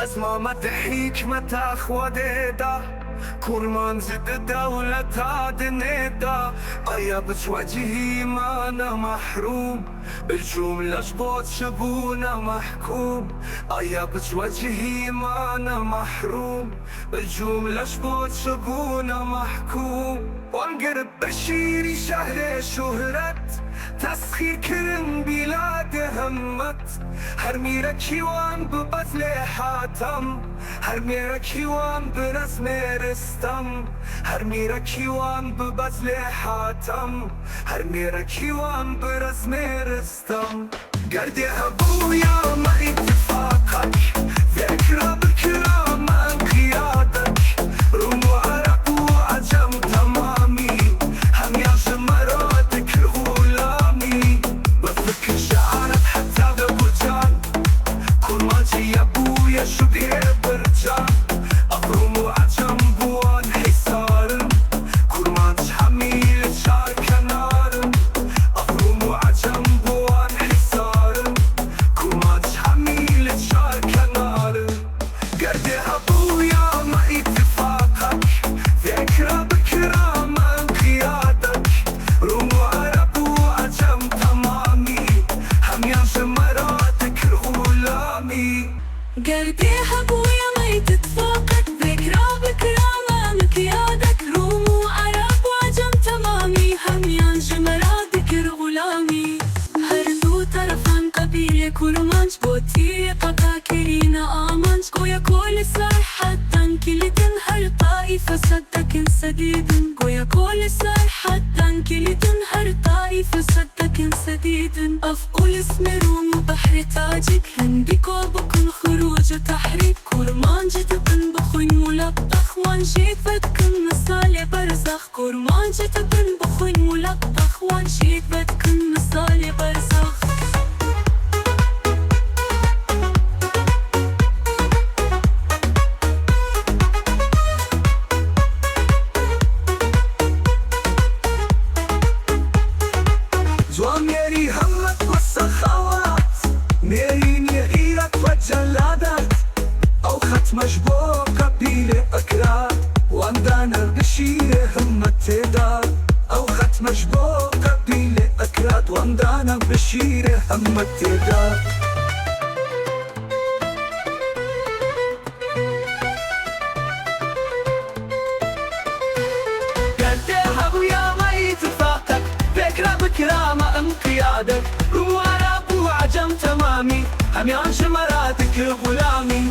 از ما مدحیک متخواده دا كرمان زد دولة عدندا أيا بتواجهي معنا محروم بالجملة جبوت شبونا محكوم أيا بتواجهي معنا محروم بالجملة جبوت شبونا محكوم وانقرب بشيري شهر شهرت تسخير كرم بلاد همت هرمي ركيوان ببطل حاتم هرمي ركيوان برسم رستم هرمي ركيوان ببطل حاتم هرمي ركيوان برسم رستم قرد أبويا ما اتفاقك ذكرى بكرام انقيادك روم وعرب وعجم تمامي هم يا جمراتك الغلامي بفكر شعرك حتى ببرجان كل ما جي أبويا شبه برجان أبروم وعجم بوان حصار كل ما تحميل شعر كنار أبروم وعجم بوان حصار كل ما تحميل شعر كنار قرد أبويا ما اتفاقك ذكرى بكرام انقيادك روم وعرب وعجم تمامي هم يا جمراتك الغلامي قلبي أبويا ما يتفاقك ذكرى بكرامة مقيادك روم وعرب وعجم تمامي هم يا جمراتك الغلامي هردو طرفان قبيلة كرمانج بوتي قاكرين آمانج قويا كل صرحة كل تنهر طائفة صدق سديد قويا كل صرحة كل تنهر طائفة صدق سديد أفقل اسم روم بحر تاجك هنديكو بكن خروج تحريك كرمان جتبن بخوين ملقخ وانجيت بدكن مثال برزخ كرمان جتبن بخوين ملقخ وانجيت بدكن مثال برزخ جوا ميري همك والسخاوات ميري غيرك وجلادك أو خط مجبور قبيلة أكراد واندانا بشيرة همك تدار أو خط مجبور قبيلة أكراد واندانا بشيرة همك تدار قدها ويا ما يتفاقك فكرة بكرامة انقيادك وعرب وعجم تمامي هم يا جمراتك غلامي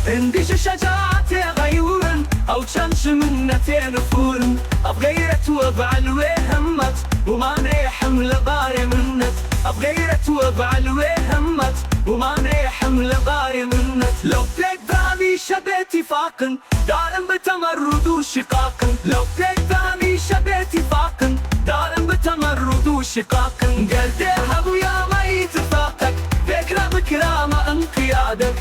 انديش شجاعتي غيورن او تشنش منتين فورن ابغيرت وبعلوي همت وما نريحم لغاري منت ابغيرت وبعلوي همت وما نريحم لغاري منت لو بليك بامي شبيتي فاقن دارم بتمرد وشقاقن لو بليك بامي شبيتي فاقن دارم بتمرد وشقاقن قلدها ويا ما يتفاقك فكرة بكرامة انقيادك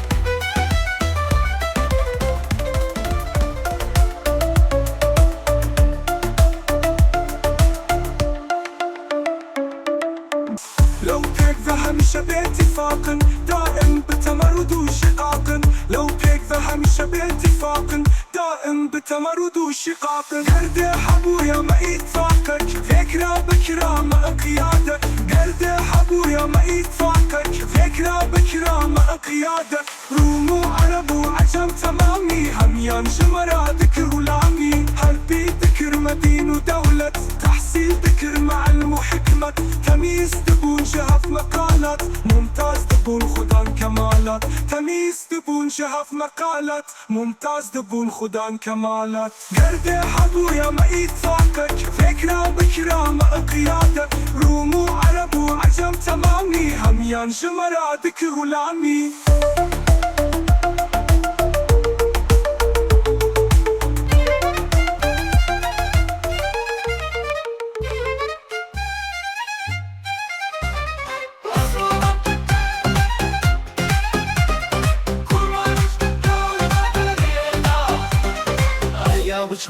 لو بيك هميشه باتفاق دائم بتمرد وشقاق لو بيك هميشه باتفاق دائم بتمرد وشقاق قرد حبويا ما يتفاقك فكرة بكرامة انقيادك قرد حبويا ما يتفاقك فكرة بكرامة انقيادك روم وعرب وعجم تمامي هميان جمراتك غلامي حربي ذكر مدين ودولة تحصيل ذكر معلم وحكمة تمييز تبون شهف مقالات ممتاز تبون خدان كمالات تمييز تبون شهف مقالات ممتاز تبون خدان كمالات قرد حبويا ما يتفاقك فكرة بكرامة انقيادك روم وعرب وعجم تمامي هميان جمراتك غلامي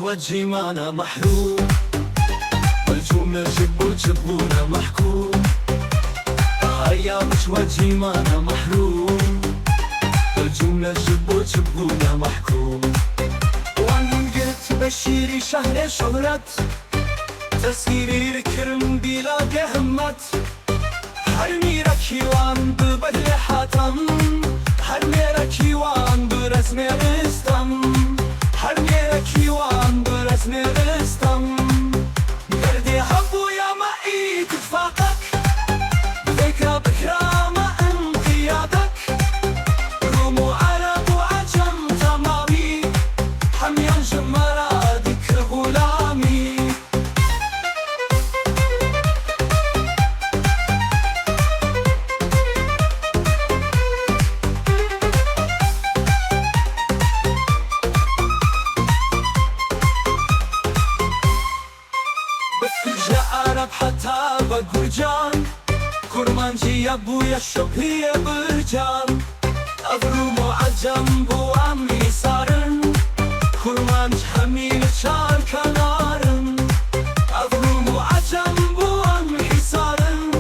وجهي معنا محروم والجملة جبونا محكوم هيا مش وجهي معنا محروم والجملة جب وجبونا محكوم. وان قلت بشيري شهر شهرت تسيري الكرم بلا همت. هرمي ركيوان ببدل حاتم هرمي ركيوان برسم رستم هرمي ركيوان برسم رستم. قردي حبو يا معي اتفاقك ذكرى بكرامة انقيادك. روم وعرب وعجم تمامي حميان جمرادك غلامي. عرب حتى بقرجان كرمانجي يا ابويا الشبهية برجان. أضرب وعجم بوامي صارن كرمانج حميل شار كنارن. أضرب وعجم بوامي صارن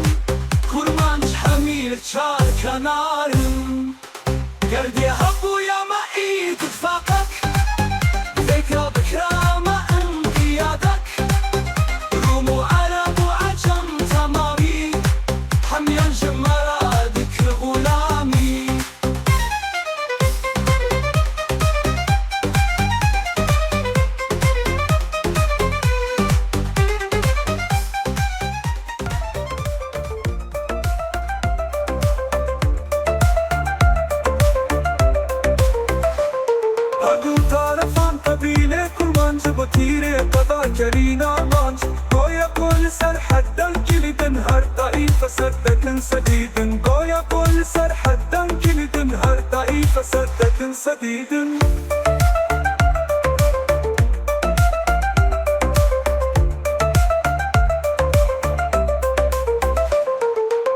كرمانج حميل شار كنارن. قردي هبو يا معي تتفاقك ذكرى بكرامة انقيادك. روم وعرب وعجم تمامي حميان جمرادك غلامي. هدو طرفان قبيلة كرمانج بطيرة قضاء كرينا مانج. قويا كل سر حدا كلدن هر طائفة سردة سديدن. قويا كل سر حدا كلدن هر طائفة سردة سديدن.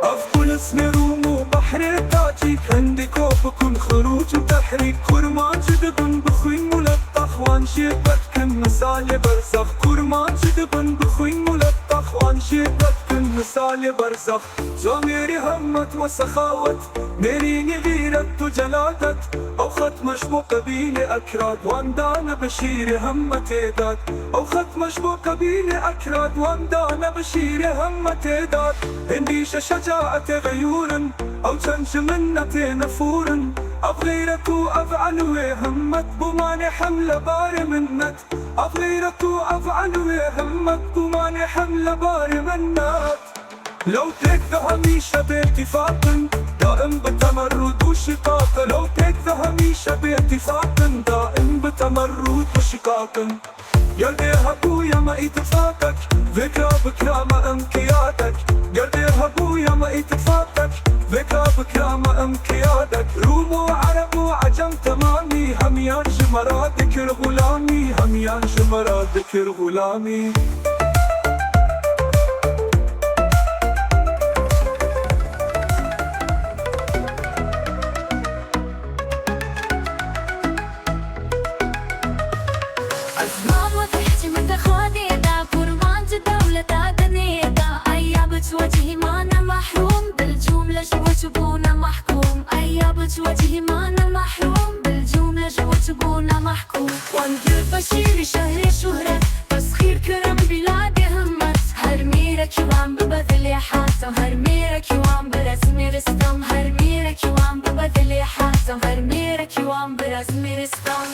أفضل اسم روم وبحر تاجي عندي كوفكم خروج وتحريك. كرمانج دبن بخوين ملطخ وانشيبت كم مثال برزخ. كرمانج دبن بخوين ملطخ وانشيبت كم مثال برزخ. زميري همت وسخاوت ميريني غيرت وجلادت. أو ختم مشبو قبيلة أكراد واندانا بشير همت إيداد. أو ختم مشبو قبيلة أكراد واندانا بشير همت إيداد. هنديش شجاعة غيورا أو تنج منة نفورا. أبغيرك وأفعل وهمت بماني حملة بار منت. أبغيرك وأفعل وهمت بماني حملة بار منت. لو تكذا هميشة باتفاق دائم بتمرد وشقاق. لو تكذا هميشة باتفاق دائم بتمرد وشقاق. قلبي هبويا ما اتفاقك ذكرى بكرامة انقيادك. قلبي هبويا ما اتفاقك ذكرى بكرامة انقيادك. روم وعرب وعجم تمامي حميان جمرادك الغلامي حميان جمرادك الغلامي. ماما تحكي من خديدا كرمانج دولة دنيدا. أيابت وجهي مانا محروم بالجملة جوتبونا محكوم. أيابت وجهي مانا محروم بالجملة جوتبونا محكوم. وانقل بشيري شهر شهرة تسخير كرم بلادي همت. هرميرك يوان ببذلي حاسة هرميرك يوان برسمي رستم. هرميرك يوان ببذلي حاسة هرميرك يوان برسمي رستم.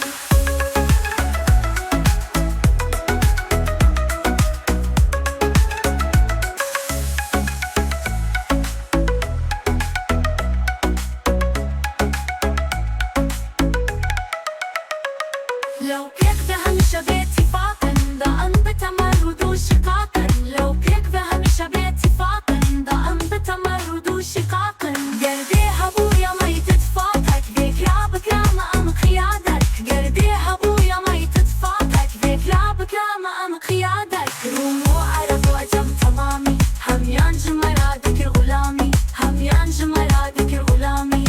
لو كذا همشى باتفاقا دائم بتمرد وشقاقا. لو كذا همشى باتفاقا دائم بتمرد وشقاقا. قلبي هبويا ما يتتفاقك ذكرى بكرامة انقيادك. قلبي هبويا ما يتتفاقك ذكرى بكرامة انقيادك. روم وعرب وعجم تمامي حميان جمرادك الغلامي حميان جمرادك الغلامي.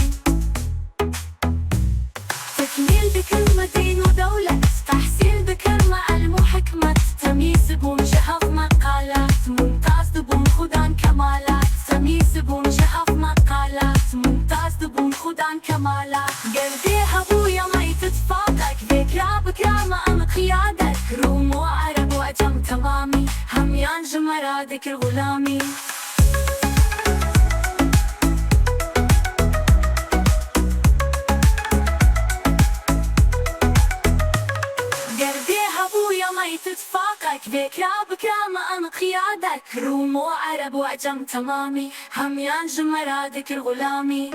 تكميل بكلمة دين ودولة تحصيل بكلمة علم وحكمة. تمييز بمجهف مقالات ممتاز بمخدان كمالات. تمييز بمجهف مقالات ممتاز هميانج مرادك الغلامي قرديها ابويا ما يتتفاقك بكرا بكرا ما انا قيادك روم وعرب وعجم تمامي هميانج مرادك الغلامي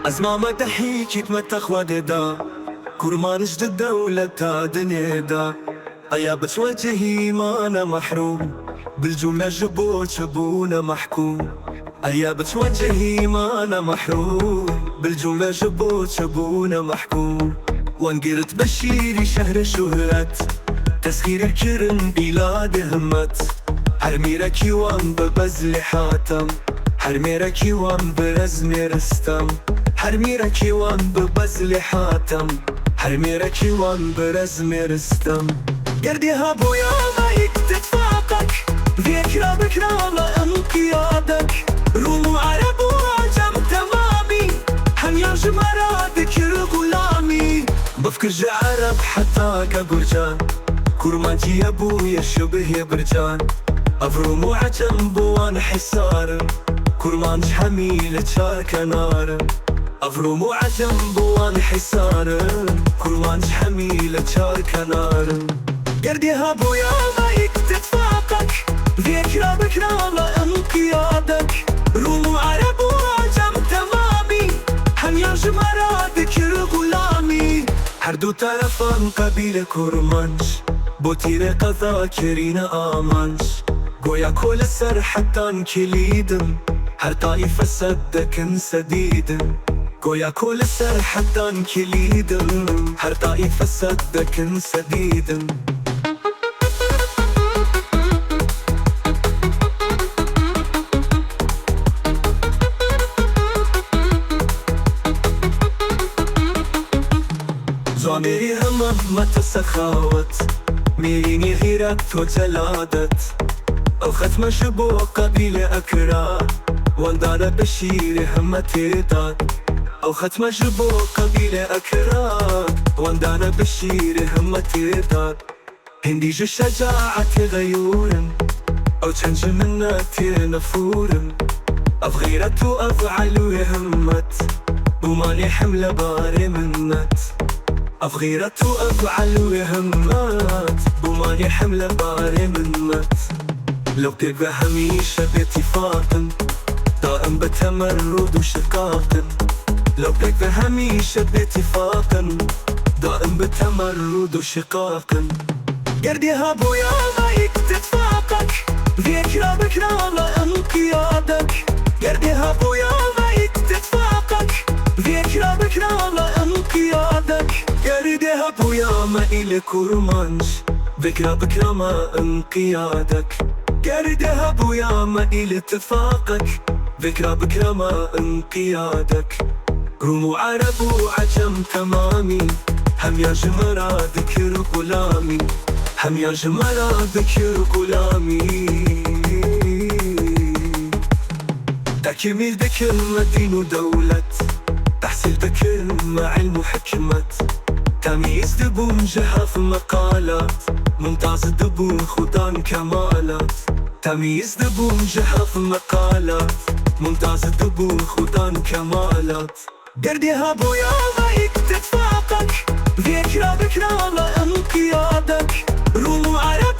از ماما دحيكي تمتخ وددا كرمان جد دولة دنيدا أيا بتوجهي ما أنا محروم بالجملة جبوت شبونا محكوم أيا بتوجهي ما أنا محروم بالجملة جبوت شبونا محكوم وانقرت بشيري شهر شهرت تسخير كرم بلاد همت حرميرك يوان ببزل حاتم حرميرك يوان برزم رستم حرميرك يوان ببزل حاتم حرميرك يوان برزم رستم قردي هابويا ما يكتفاقك ذكرى بكرى لا انقيادك روم وعرب وعجم تمامي هميانج مرادك الغلامي بفكر عرب حتى كبرجان كرمانتي يا ابويا شبه يا برجان افروم وعجم بوان حصار كرمانج حميلة شارك نار افروم وعجم بوان حصار كرمانج حميلة شارك نار قردي هابويا ما يكتفاقك ذكرى بكرى لا انقيادك روم وعرب وعجم تمامي هميانج مرادك الغلامي هردو طرفان قبيلة كرمانج بوتير قضا كرين آمانج قويا كل سر حتى كليدم هر طائفة صدقن سديدن قويا كل سر حتى كليدم هر طائفة صدقن سديدن زواميري همم متى سخاوت ميريني غيرت وجلادت او ختم شبو قبيلة أكرا واندانا بشير همتي داد او ختم شبو قبيلة أكرا واندانا بشير همتي داد هندي جو شجاعة غيورن او تنج منتي نفورن افغيرت وافعل همت وماني حملة باري منت افغيرت وافعل همت وماني حملة باري منت لو تبقى هميشة باتفاق دائم بتمرد وشقاق لو تبقى هميشة باتفاق دائم بتمرد وشقاق قردي هابويا ما يكتفاقك ذكرى بكرى لا انقيادك قردي هابويا ما يكتفاقك ذكرى بكرى لا انقيادك قردي هابويا ما إلي كرمانج ذكرى بكرى ما انقيادك قردي هابويا ما إلي اتفاقك ذكرى بكرى ما انقيادك روم وعرب وعجم تمامي هميانج مرادك الغلامي هميانج مرادك الغلامي تكميل بكلمة دين ودولة تحصيل بكلمة علم وحكمة تمييز دبون جهة مقالات ممتاز دبون خدان كمالات تمييز دبون جهة مقالات ممتاز دبون خدان كمالات قردي هابويا ما يكتفاقك ذكرى بكرى لا انقيادك روم وعرب